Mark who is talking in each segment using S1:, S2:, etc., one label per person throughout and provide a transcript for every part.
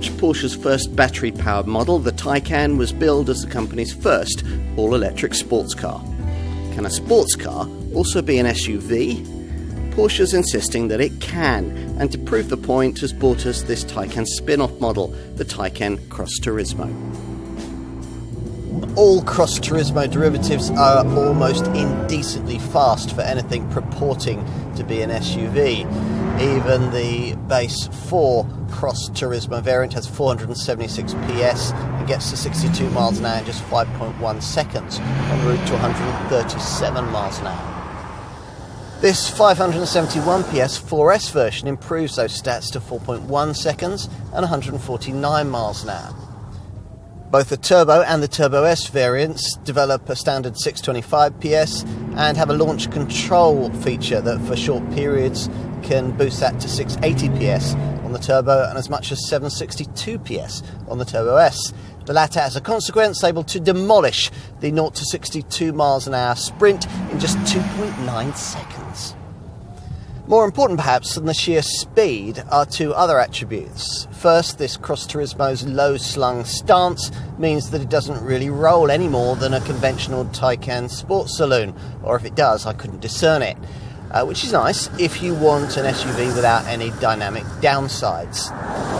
S1: launch, Porsche's first battery-powered model, the Taycan, was billed as the company's first all-electric sports car. Can a sports car also be an SUV? Porsche's insisting that it can, and to prove the point has bought us this Taycan spin-off model, the Taycan Cross Turismo.
S2: All Cross Turismo derivatives are almost indecently fast for anything purporting to be an SUV. Even the base 4 Cross Turismo variant has 476 PS and gets to 62 miles an hour in just 5.1 seconds, en route to 137 miles an hour. This 571 PS 4S version improves those stats to 4.1 seconds and 149 miles an hour. Both the Turbo and the Turbo S variants develop a standard 625 PS and have a launch control feature that for short periods can boost that to 680 PS on the Turbo and as much as 762 PS on the Turbo S. The latter, as a consequence, able to demolish the 0 to 62 miles an hour sprint in just 2.9 seconds. More important perhaps than the sheer speed are two other attributes. First, this Cross Turismo's low-slung stance means that it doesn't really roll any more than a conventional Taycan sports saloon, or if it does, I couldn't discern it. Which is nice if you want an SUV without any dynamic downsides.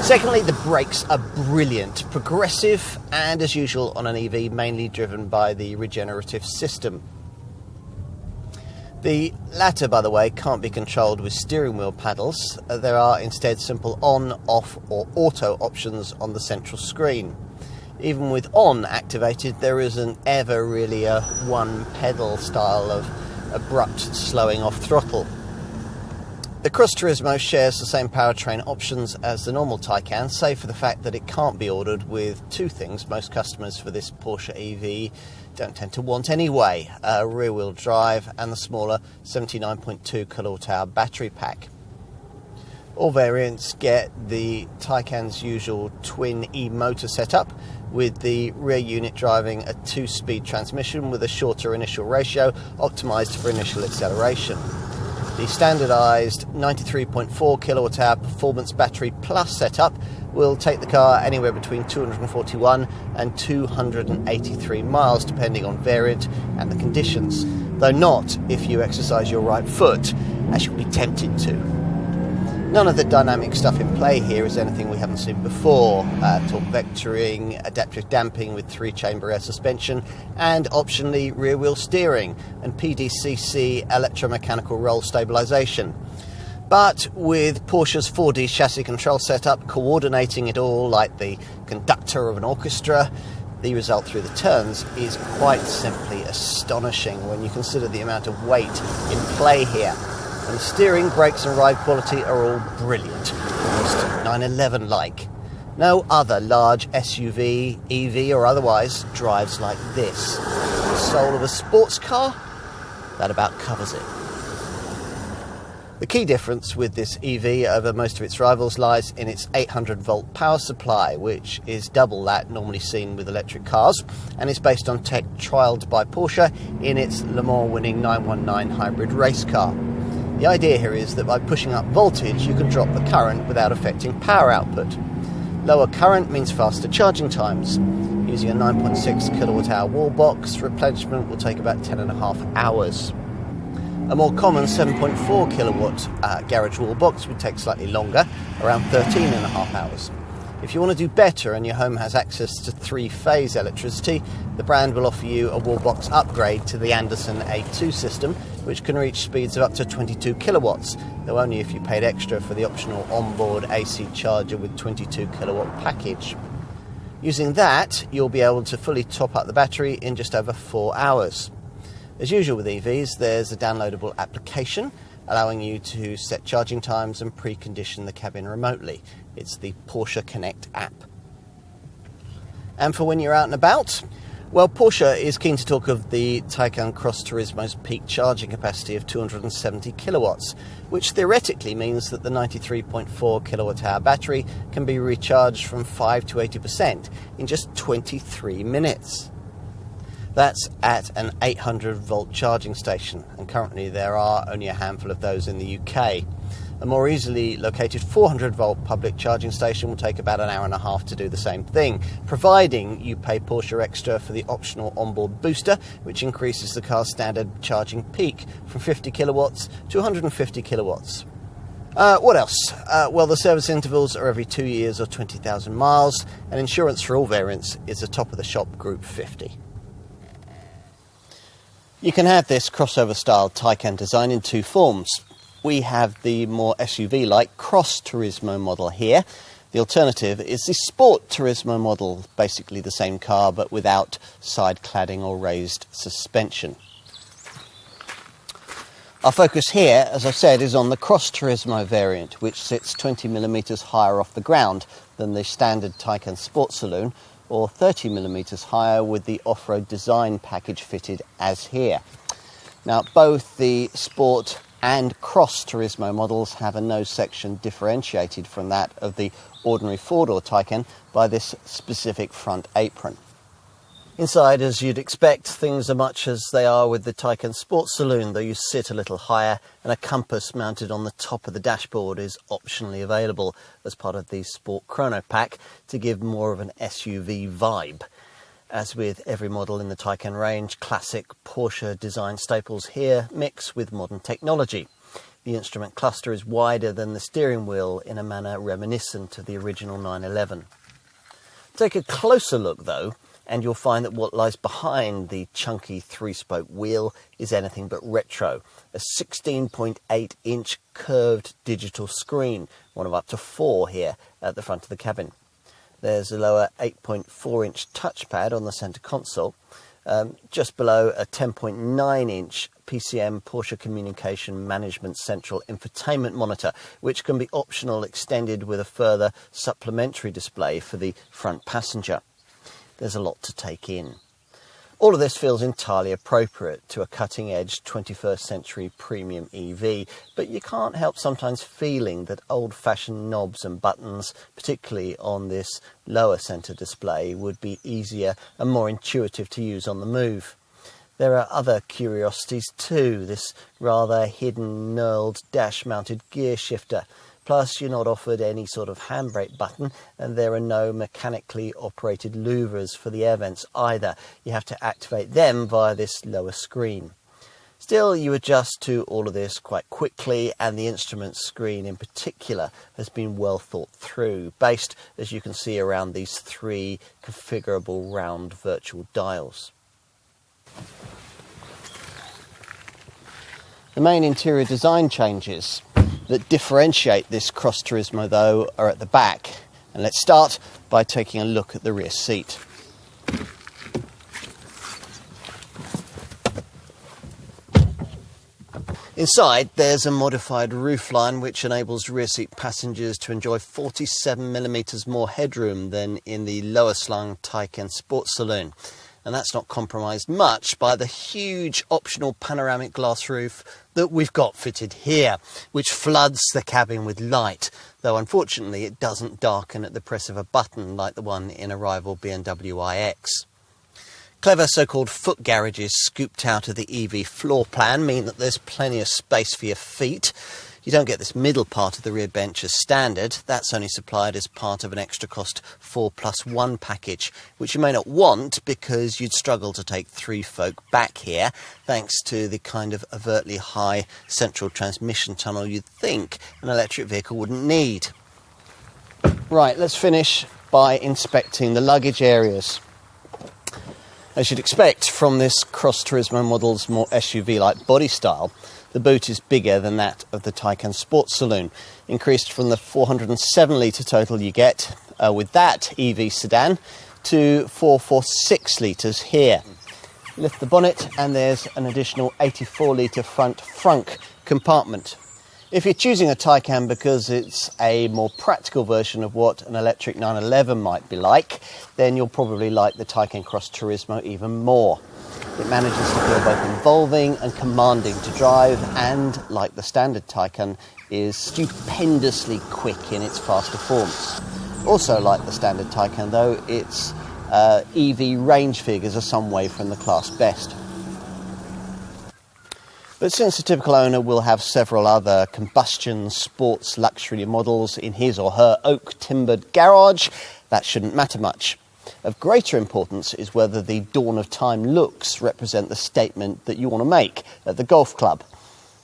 S2: Secondly, the brakes are brilliant, progressive, and as usual on an EV, mainly driven by the regenerative system. The latter, by the way, can't be controlled with steering wheel paddles. There are instead simple on, off, or auto options on the central screen. Even with on activated, there isn't ever really a one pedal style of abrupt slowing off throttle. The Cross Turismo shares the same powertrain options as the normal Taycan, save for the fact that it can't be ordered with two things most customers for this Porsche EV don't tend to want anyway: rear-wheel drive and the smaller 79.2 kWh battery pack. All variants get the Taycan's usual twin e-motor setup, with the rear unit driving a 2-speed transmission with a shorter initial ratio optimised for initial acceleration. The standardised 93.4 kWh Performance Battery Plus setup will take the car anywhere between 241 and 283 miles depending on variant and the conditions, though not if you exercise your right foot, as you'll be tempted to. None of the dynamic stuff in play here is anything we haven't seen before. Torque vectoring, adaptive damping with 3-chamber air suspension, and optionally rear-wheel steering and PDCC electromechanical roll stabilisation. But with Porsche's 4D chassis control setup coordinating it all like the conductor of an orchestra, the result through the turns is quite simply astonishing when you consider the amount of weight in play here. And steering, brakes and ride quality are all brilliant, almost 911-like. No other large SUV, EV or otherwise drives like this. The soul of a sports car? That about covers it. The key difference with this EV over most of its rivals lies in its 800-volt power supply, which is double that normally seen with electric cars, and is based on tech trialled by Porsche in its Le Mans winning 919 hybrid race car. The idea here is that by pushing up voltage, you can drop the current without affecting power output. Lower current means faster charging times. Using a 9.6 kWh wall box, replenishment will take about 10.5 hours. A more common 7.4 kilowatt garage wall box would take slightly longer, around 13.5 hours. If you want to do better and your home has access to 3-phase electricity, the brand will offer you a wall box upgrade to the Anderson A2 system, which can reach speeds of up to 22 kilowatts, though only if you paid extra for the optional onboard AC charger with 22 kilowatt package. Using that, you'll be able to fully top up the battery in just over 4 hours. As usual with EVs, there's a downloadable application allowing you to set charging times and precondition the cabin remotely. It's the Porsche Connect app. And for when you're out and about, well, Porsche is keen to talk of the Taycan Cross Turismo's peak charging capacity of 270 kilowatts, which theoretically means that the 93.4 kilowatt-hour battery can be recharged from 5 to 80% in just 23 minutes. That's at an 800-volt charging station, and currently there are only a handful of those in the UK. A more easily located 400-volt public charging station will take about an hour and a half to do the same thing, providing you pay Porsche extra for the optional onboard booster, which increases the car's standard charging peak from 50 kilowatts to 150 kilowatts. What else? Well, the service intervals are every 2 years or 20,000 miles, and insurance for all variants is a top-of-the-shop Group 50. You can have this crossover-style Taycan design in two forms. We have the more SUV-like Cross Turismo model here. The alternative is the Sport Turismo model, basically the same car but without side cladding or raised suspension. Our focus here, as I said, is on the Cross Turismo variant, which sits 20mm higher off the ground than the standard Taycan Sport Saloon, or 30mm higher with the off-road design package fitted as here. Now, both the Sport and Cross Turismo models have a nose section differentiated from that of the ordinary four-door Taycan by this specific front apron. Inside, as you'd expect, things are much as they are with the Taycan Sport Saloon, though you sit a little higher, and a compass mounted on the top of the dashboard is optionally available as part of the Sport Chrono Pack to give more of an SUV vibe. As with every model in the Taycan range, classic Porsche design staples here mix with modern technology. The instrument cluster is wider than the steering wheel in a manner reminiscent of the original 911. Take a closer look, though, and you'll find that what lies behind the chunky three-spoke wheel is anything but retro. A 16.8-inch curved digital screen, one of up to 4 here at the front of the cabin. There's a lower 8.4-inch touchpad on the centre console, just below a 10.9-inch PCM Porsche Communication Management Central Infotainment Monitor, which can be optional extended with a further supplementary display for the front passenger. There's a lot to take in. All of this feels entirely appropriate to a cutting-edge 21st century premium EV, but you can't help sometimes feeling that old-fashioned knobs and buttons, particularly on this lower centre display, would be easier and more intuitive to use on the move. There are other curiosities too, this rather hidden knurled dash-mounted gear shifter. Plus, you're not offered any sort of handbrake button, and there are no mechanically operated louvers for the air vents either. You have to activate them via this lower screen. Still, you adjust to all of this quite quickly, and the instrument screen in particular has been well thought through, based, as you can see, around these 3 configurable round virtual dials. The main interior design changes that differentiate this Cross Turismo, though, are at the back. And let's start by taking a look at the rear seat. Inside, there's a modified roofline which enables rear seat passengers to enjoy 47mm more headroom than in the lower slung Taycan Sport Saloon. And that's not compromised much by the huge optional panoramic glass roof that we've got fitted here, which floods the cabin with light, though unfortunately it doesn't darken at the press of a button like the one in a rival BMW iX. Clever so-called foot garages scooped out of the EV floor plan mean that there's plenty of space for your feet. You don't get this middle part of the rear bench as standard. That's only supplied as part of an extra cost 4+1 package, which you may not want because you'd struggle to take 3 folk back here, thanks to the kind of overtly high central transmission tunnel you'd think an electric vehicle wouldn't need. Right, let's finish by inspecting the luggage areas. As you'd expect from this Cross Turismo model's more SUV-like body style, the boot is bigger than that of the Taycan Sport Saloon, increased from the 407-litre total you get with that EV sedan to 446 litres here. Lift the bonnet and there's an additional 84-litre front frunk compartment. If you're choosing a Taycan because it's a more practical version of what an electric 911 might be like, then you'll probably like the Taycan Cross Turismo even more. It manages to feel both involving and commanding to drive and, like the standard Taycan, is stupendously quick in its fast performance. Also like the standard Taycan though, its EV range figures are some way from the class best. But since the typical owner will have several other combustion sports luxury models in his or her oak-timbered garage, that shouldn't matter much. Of greater importance is whether the dawn of time looks represent the statement that you want to make at the golf club.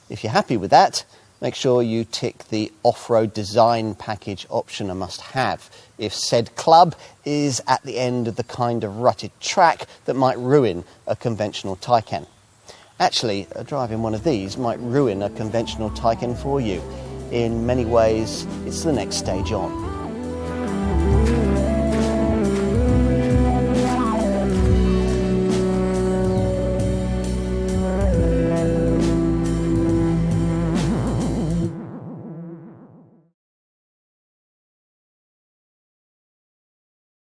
S2: If you're happy with that, make sure you tick the off-road design package option, a must-have, if said club is at the end of the kind of rutted track that might ruin a conventional Taycan. Actually, driving one of these might ruin a conventional Taycan for you. In many ways, it's the next stage on.